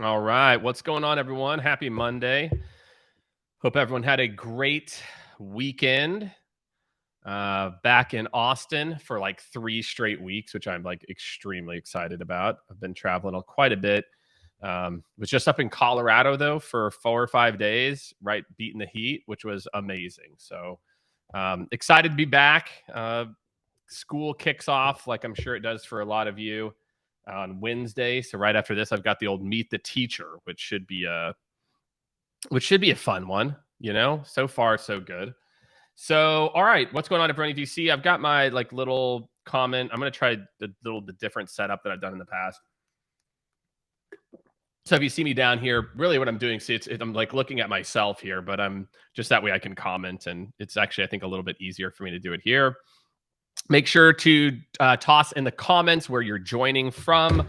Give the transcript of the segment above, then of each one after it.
All right. What's going on, everyone? Happy Monday. Hope everyone had a great weekend. Back in Austin for like 3 straight weeks, which I'm like extremely excited about. I've been traveling quite a bit. Was just up in Colorado though for 4 or 5 days, right? Beating the heat, which was amazing. So excited to be back. School kicks off, like I'm sure it does for a lot of you, on Wednesday. So right after this, I've got the old Meet the Teacher, which should be a fun one. So far so good. So, all right, what's going on, everyone? If you see, I've got my like little comment. I'm going to try the different setup that I've done in the past. So if you see me down here, really what I'm doing, I'm like looking at myself here, but I'm just that way I can comment, and it's actually I think a little bit easier for me to do it here. Make sure to toss in the comments where you're joining from.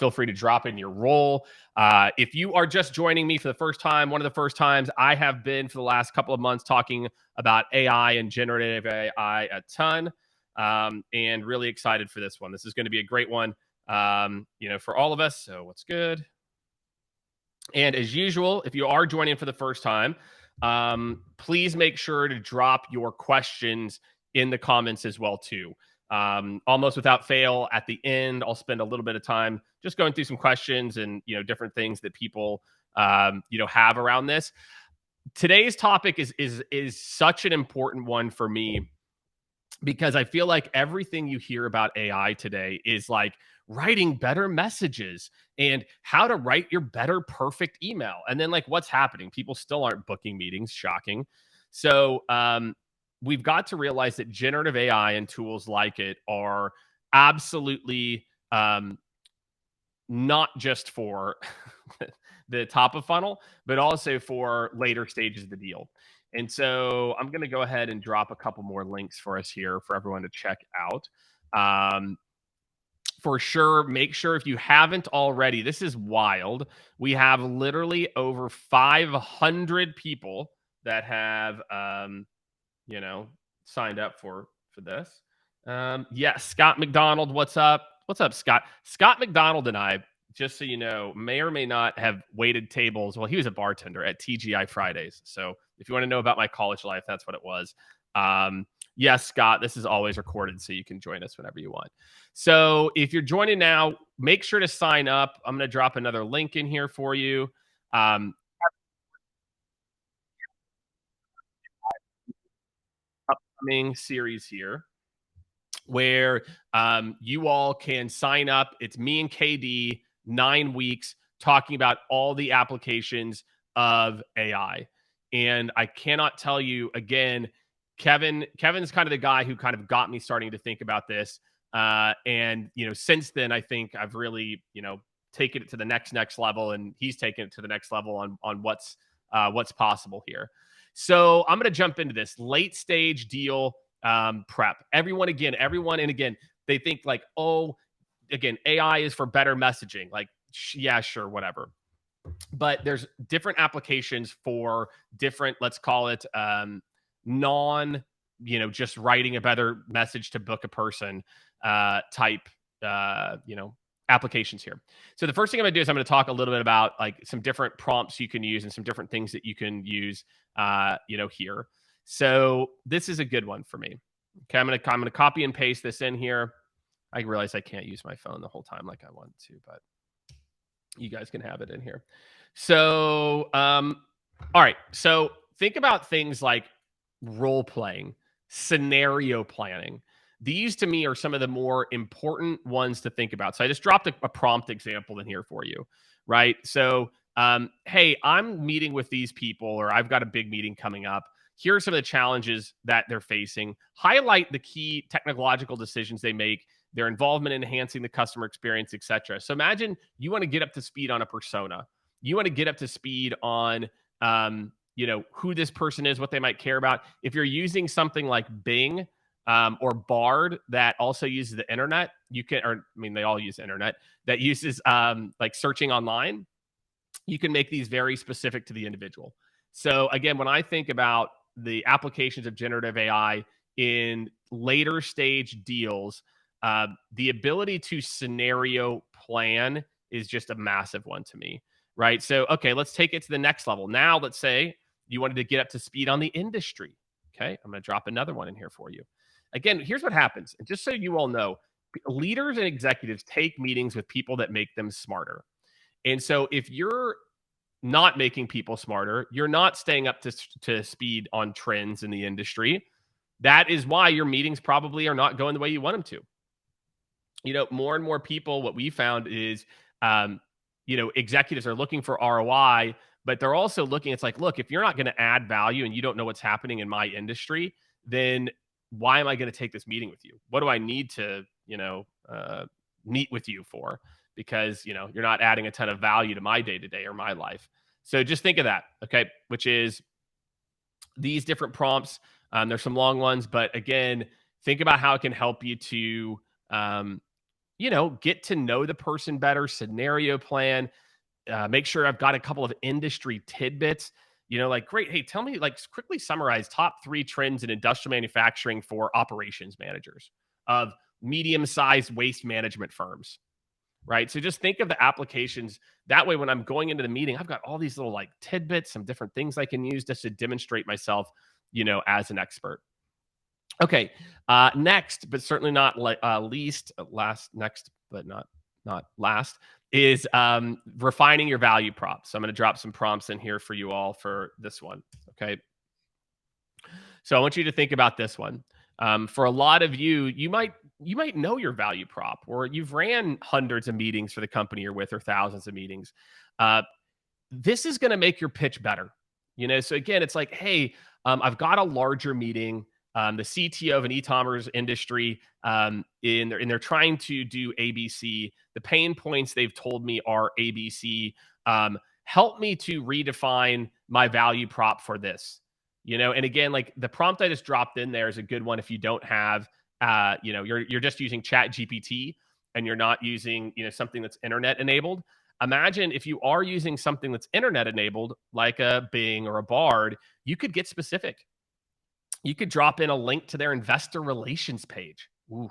Feel free to drop in your role. If you are just joining me for the first time, one of the first times, I have been for the last couple of months talking about AI and generative AI a ton, and really excited for this one. This is going to be a great one, for all of us. So what's good? And as usual, if you are joining for the first time, please make sure to drop your questions in the comments as well too. Almost without fail, at the end, I'll spend a little bit of time just going through some questions and different things that people have around this. Today's topic is such an important one for me because I feel like everything you hear about AI today is like writing better messages and how to write your better perfect email. And then like what's happening? People still aren't booking meetings. Shocking. So we've got to realize that generative AI and tools like it are absolutely not just for the top of funnel, but also for later stages of the deal. And so I'm going to go ahead and drop a couple more links for us here for everyone to check out. For sure, make sure if you haven't already, this is wild. We have literally over 500 people that have, signed up for this. Yes, Scott McDonald, what's up? What's up, Scott? Scott McDonald and I, just so you know, may or may not have waited tables. Well, he was a bartender at TGI Fridays. So if you want to know about my college life, that's what it was. Yes, Scott, this is always recorded, so you can join us whenever you want. So if you're joining now, make sure to sign up. I'm going to drop another link in here for you. Upcoming series here where you all can sign up. It's me and KD, 9 weeks, talking about all the applications of AI. And I cannot tell you again, Kevin's kind of the guy who kind of got me starting to think about this. And since then, I think I've really, taken it to the next level, and he's taken it to the next level on what's possible here. So I'm going to jump into this late stage deal prep. Everyone, and again, they think like, oh, again, AI is for better messaging. Like, yeah, sure, whatever. But there's different applications for different, let's call it non, just writing a better message to book a person type, applications here. So the first thing I'm going to do is I'm going to talk a little bit about like some different prompts you can use and some different things that you can use, here. So this is a good one for me. Okay, I'm going to copy and paste this in here. I realize I can't use my phone the whole time like I want to, but you guys can have it in here. So, all right. So think about things like role playing, scenario planning. These to me are some of the more important ones to think about. So I just dropped a prompt example in here for you, right? So, hey, I'm meeting with these people, or I've got a big meeting coming up. Here are some of the challenges that they're facing. Highlight the key technological decisions they make, their involvement in enhancing the customer experience, etc. So imagine you want to get up to speed on a persona. You want to get up to speed on, who this person is, what they might care about. If you're using something like Bing or Bard that also uses the internet, they all use internet, that uses like searching online, you can make these very specific to the individual. So again, when I think about the applications of generative AI in later stage deals, the ability to scenario plan is just a massive one to me. right? So, okay, let's take it to the next level. Now, let's say you wanted to get up to speed on the industry. Okay, I'm going to drop another one in here for you. Again, here's what happens. And just so you all know, leaders and executives take meetings with people that make them smarter. And so if you're not making people smarter, you're not staying up to speed on trends in the industry. That is why your meetings probably are not going the way you want them to. More and more people, what we found is, executives are looking for ROI, but they're also looking, it's like, look, if you're not going to add value and you don't know what's happening in my industry, then why am I going to take this meeting with you? What do I need to, meet with you for? Because, you're not adding a ton of value to my day-to-day or my life. So just think of that, okay? Which is these different prompts. There's some long ones, but again, think about how it can help you to, get to know the person better, scenario plan, make sure I've got a couple of industry tidbits, like, great. Hey, tell me, like, quickly summarize top 3 trends in industrial manufacturing for operations managers of medium-sized waste management firms, right? So just think of the applications. That way, when I'm going into the meeting, I've got all these little like tidbits, some different things I can use just to demonstrate myself, as an expert. Okay, next, but certainly not next, but not last, is refining your value props. So I'm going to drop some prompts in here for you all for this one. Okay, so I want you to think about this one. For a lot of you, you might know your value prop, or you've ran hundreds of meetings for the company you're with, or thousands of meetings. This is going to make your pitch better. So again, it's like, hey, I've got a larger meeting. The CTO of an e-commerce industry, and they're trying to do ABC. The pain points they've told me are ABC. Help me to redefine my value prop for this. And again, like the prompt I just dropped in there is a good one if you don't have, you're just using ChatGPT and you're not using, something that's internet enabled. Imagine if you are using something that's internet enabled, like a Bing or a Bard, you could get specific. You could drop in a link to their investor relations page. Ooh,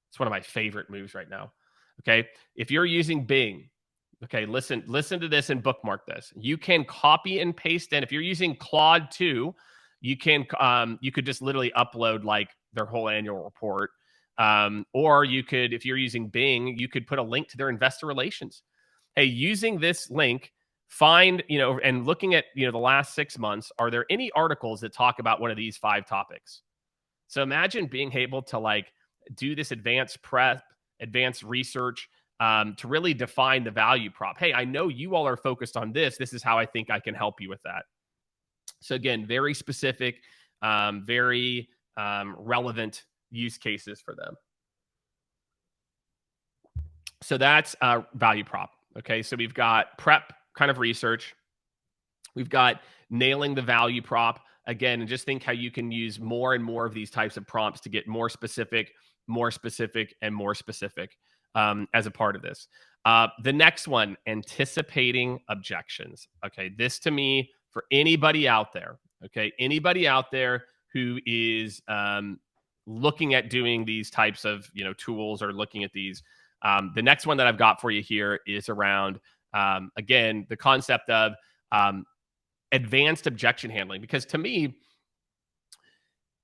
it's one of my favorite moves right now. Okay. If you're using Bing, okay, listen to this and bookmark this. You can copy and paste in. If you're using Claude 2, you could just literally upload like their whole annual report. Or you could, if you're using Bing, you could put a link to their investor relations. Hey, using this link, find, and looking at, the last 6 months, are there any articles that talk about one of these 5 topics? So imagine being able to like do this advanced prep, advanced research, to really define the value prop. Hey, I know you all are focused on this. This is how I think I can help you with that. So again, very specific, very relevant use cases for them. So that's value prop. Okay, so we've got prep kind of research. We've got nailing the value prop. Again, and just think how you can use more and more of these types of prompts to get more specific, and more specific as a part of this. The next one, anticipating objections. Okay, this to me, for anybody out there, who is looking at doing these types of tools, or looking at these, the next one that I've got for you here is around again the concept of advanced objection handling. Because to me,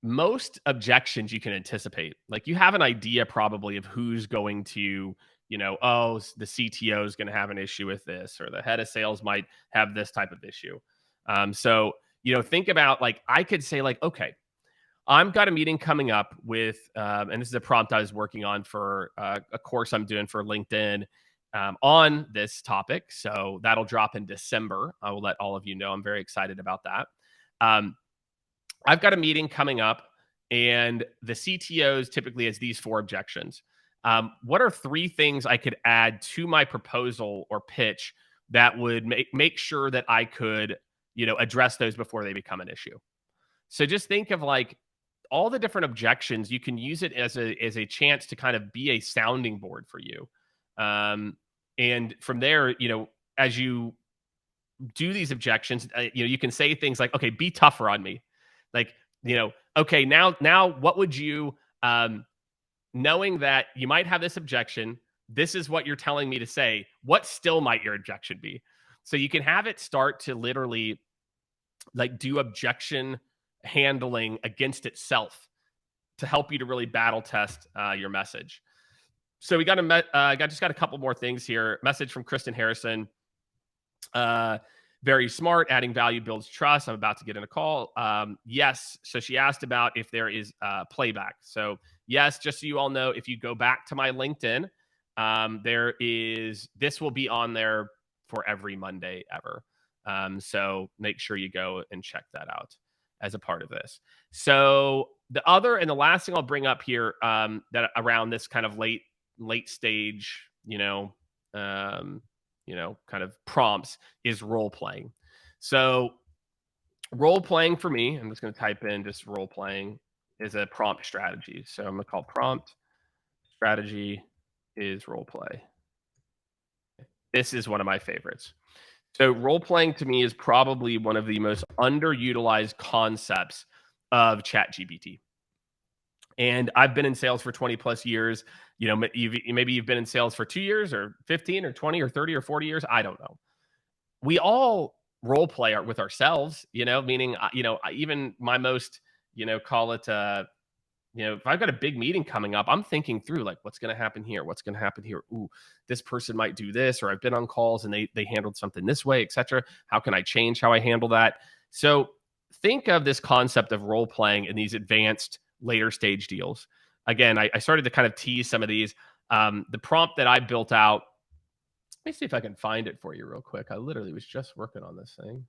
most objections you can anticipate. Like, you have an idea probably of who's going to, the CTO is going to have an issue with this, or the head of sales might have this type of issue. So, think about, like, I could say, like, okay, I've got a meeting coming up with, and this is a prompt I was working on for a course I'm doing for LinkedIn on this topic. So that'll drop in December. I will let all of you know. I'm very excited about that. I've got a meeting coming up, and the CTOs typically has these 4 objections. What are 3 things I could add to my proposal or pitch that would make sure that I could, address those before they become an issue? So just think of like all the different objections. You can use it as a chance to kind of be a sounding board for you. And from there, as you do these objections, you can say things like, okay, be tougher on me. Like, okay, now what would you, knowing that you might have this objection, this is what you're telling me to say, what still might your objection be? So you can have it start to literally like do objection handling against itself to help you to really battle test your message. So we got just got a couple more things here. Message from Kristen Harrison. Very smart. Adding value builds trust. I'm about to get in a call. Yes. So she asked about if there is playback. So yes, just so you all know, if you go back to my LinkedIn, this will be on there for every Monday ever. So make sure you go and check that out as a part of this. So the other and the last thing I'll bring up here that around this kind of late stage, kind of prompts is role playing. So role playing for me, I'm just going to type in just role playing is a prompt strategy. So I'm going to call prompt strategy is role play. This is one of my favorites. So role playing to me is probably one of the most underutilized concepts of ChatGPT. And I've been in sales for 20 plus years. Maybe you've been in sales for 2 years or 15 or 20 or 30 or 40 years. I don't know. We all role play with ourselves, meaning, even my most, call it, if I've got a big meeting coming up, I'm thinking through like, what's going to happen here? What's going to happen here? Ooh, this person might do this, or I've been on calls and they handled something this way, etc. How can I change how I handle that? So think of this concept of role playing in these advanced later stage deals. Again, I started to kind of tease some of these. The prompt that I built out, let me see if I can find it for you real quick. I literally was just working on this thing.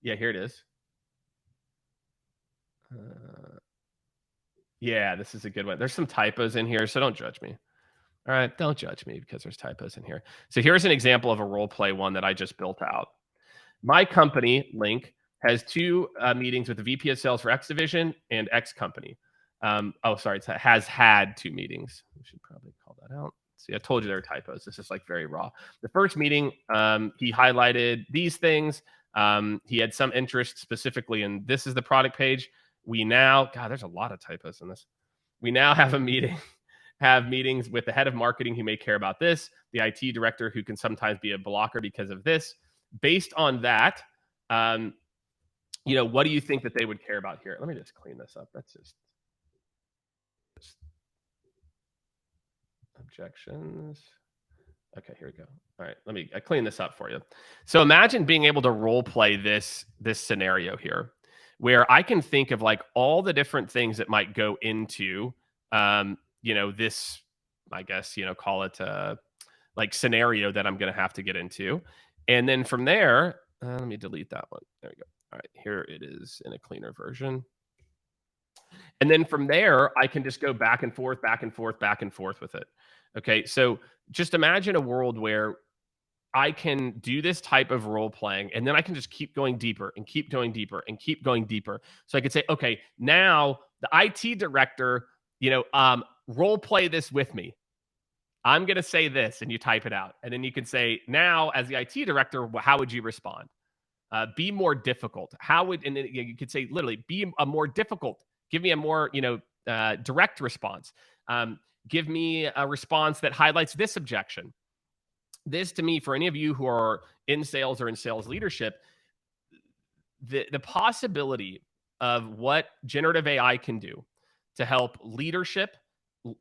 Yeah, here it is. Yeah, this is a good one. There's some typos in here, so don't judge me. All right, don't judge me because there's typos in here. So here's an example of a role play one that I just built out. My company, Link, has 2 meetings with the VP of Sales for X Division and X Company. It has had 2 meetings. We should probably call that out. See, I told you there were typos. This is like very raw. The first meeting, he highlighted these things. He had some interest specifically in this is the product page. There's a lot of typos in this. We now have meetings with the head of marketing who may care about this, the IT director who can sometimes be a blocker because of this. Based on that, what do you think that they would care about here? Let me just clean this up. That's just objections. Okay, here we go. All right, I clean this up for you. So imagine being able to role play this scenario here, where I can think of like all the different things that might go into, this, I guess, call it like scenario that I'm going to have to get into. And then from there, let me delete that one. There we go. All right, here it is in a cleaner version. And then from there, I can just go back and forth with it. Okay, so just imagine a world where I can do this type of role playing, and then I can just keep going deeper and keep going deeper and keep going deeper. So I could say, okay, now the IT director, role play this with me. I'm going to say this, and you type it out. And then you can say, now as the IT director, how would you respond? Be more difficult. And then you could say, literally, be a more difficult. Give me a more, direct response. Give me a response that highlights this objection. This, to me, for any of you who are in sales or in sales leadership, the possibility of what generative AI can do to help leadership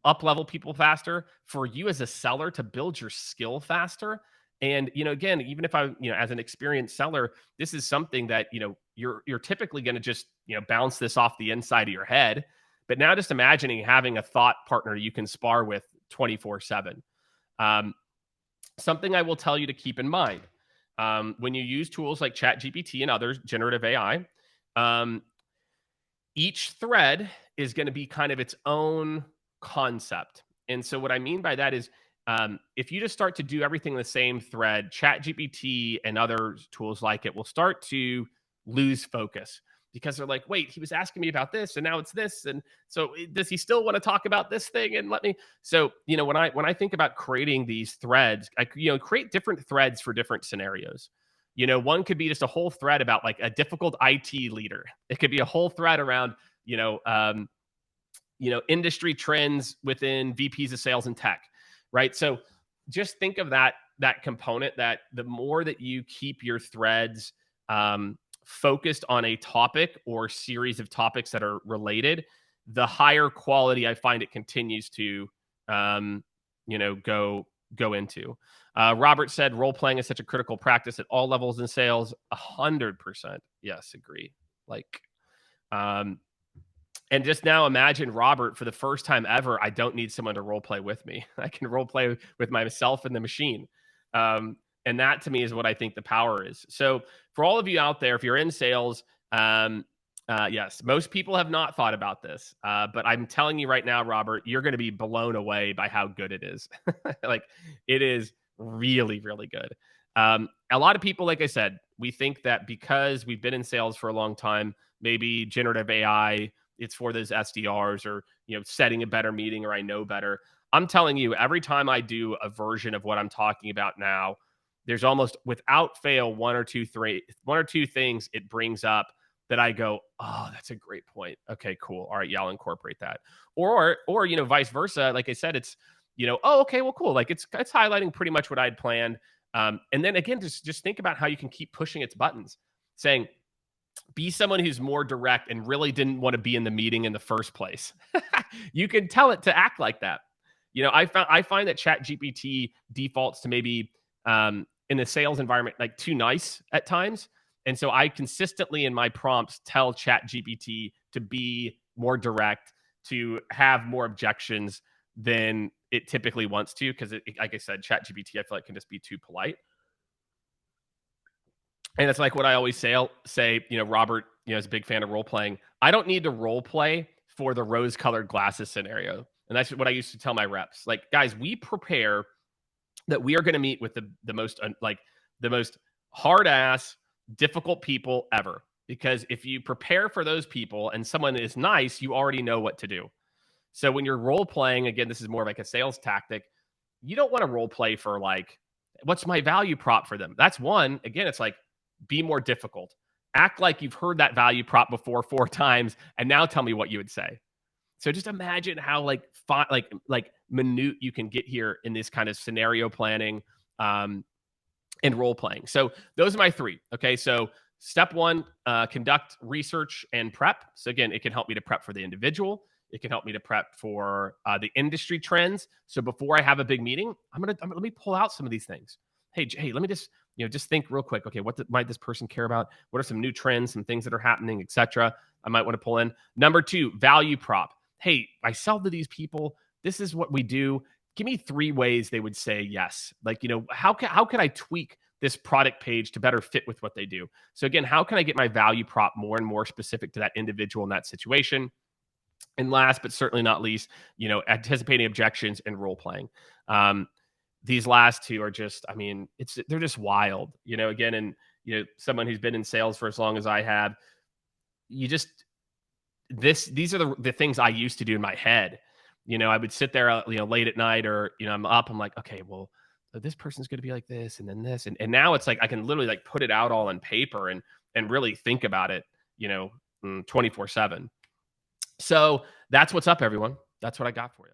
up-level people faster, for you as a seller to build your skill faster. And, again, even if I, as an experienced seller, this is something that, you're typically going to just, bounce this off the inside of your head. But now just imagining having a thought partner you can spar with 24/7. Something I will tell you to keep in mind, when you use tools like ChatGPT and others, generative AI, each thread is going to be kind of its own concept. And so what I mean by that is, if you just start to do everything in the same thread, ChatGPT and other tools like it will start to lose focus, because they're like, wait, he was asking me about this and now it's this. And so does he still want to talk about this thing? And so, when I think about creating these threads, I create different threads for different scenarios. One could be just a whole thread about like a difficult IT leader. It could be a whole thread around, industry trends within VPs of sales and tech, right? So just think of that that component that the more that you keep your threads focused on a topic or series of topics that are related, the higher quality I find it continues to go into. Robert said role playing is such a critical practice at all levels in sales. 100%. Yes, agree. Like, and just now imagine Robert for the first time ever. I don't need someone to role play with me. I can role play with myself and the machine. And that to me is what I think the power is. So for all of you out there, if you're in sales, yes, most people have not thought about this, but I'm telling you right now, Robert, you're going to be blown away by how good it is. Like, it is really, really good. A lot of people, like I said, we think that because we've been in sales for a long time, maybe generative AI, it's for those SDRs, or setting a better meeting, or I know better. I'm telling you, every time I do a version of what I'm talking about now, there's almost without fail one or two things it brings up that I go, oh, that's a great point. Okay, cool. All right, yeah, I'll incorporate that. Or vice versa. Like I said, it's oh, okay, well, cool. Like it's highlighting pretty much what I'd planned. And then again, just think about how you can keep pushing its buttons, saying, be someone who's more direct and really didn't want to be in the meeting in the first place. You can tell it to act like that. I find that ChatGPT defaults to maybe in the sales environment like too nice at times. And so I consistently in my prompts tell ChatGPT to be more direct, to have more objections than it typically wants to, because like I said, ChatGPT I feel like can just be too polite. And it's like what I always say, Robert, is a big fan of role playing. I don't need to role play for the rose-colored glasses scenario. And that's what I used to tell my reps. Like, guys, we prepare that we are going to meet with the most hard ass, difficult people ever. Because if you prepare for those people and someone is nice, you already know what to do. So when you're role playing, again, this is more like a sales tactic. You don't want to role play for like, what's my value prop for them? That's one. Again, it's like, be more difficult. Act like you've heard that value prop before 4 times, and now tell me what you would say. So just imagine how like minute you can get here in this kind of scenario planning and role playing. So those are my 3. Okay, so step 1, conduct research and prep. So again, it can help me to prep for the individual. It can help me to prep for the industry trends. So before I have a big meeting, let me pull out some of these things. Hey, let me just think real quick. Okay, might this person care about? What are some new trends, some things that are happening, etc. I might want to pull in. Number 2, value prop. Hey, I sell to these people. This is what we do. Give me 3 ways they would say yes. Like, how can I tweak this product page to better fit with what they do? So again, how can I get my value prop more and more specific to that individual in that situation? And last, but certainly not least, anticipating objections and role playing. These last 2 are just, they're just wild, again, and, someone who's been in sales for as long as I have, these are the things I used to do in my head. I would sit there, late at night, or, I'm up, I'm like, okay, well, this person's going to be like this, and then this. And now it's like, I can literally like put it out all on paper and really think about it, 24/7. So that's what's up, everyone. That's what I got for you.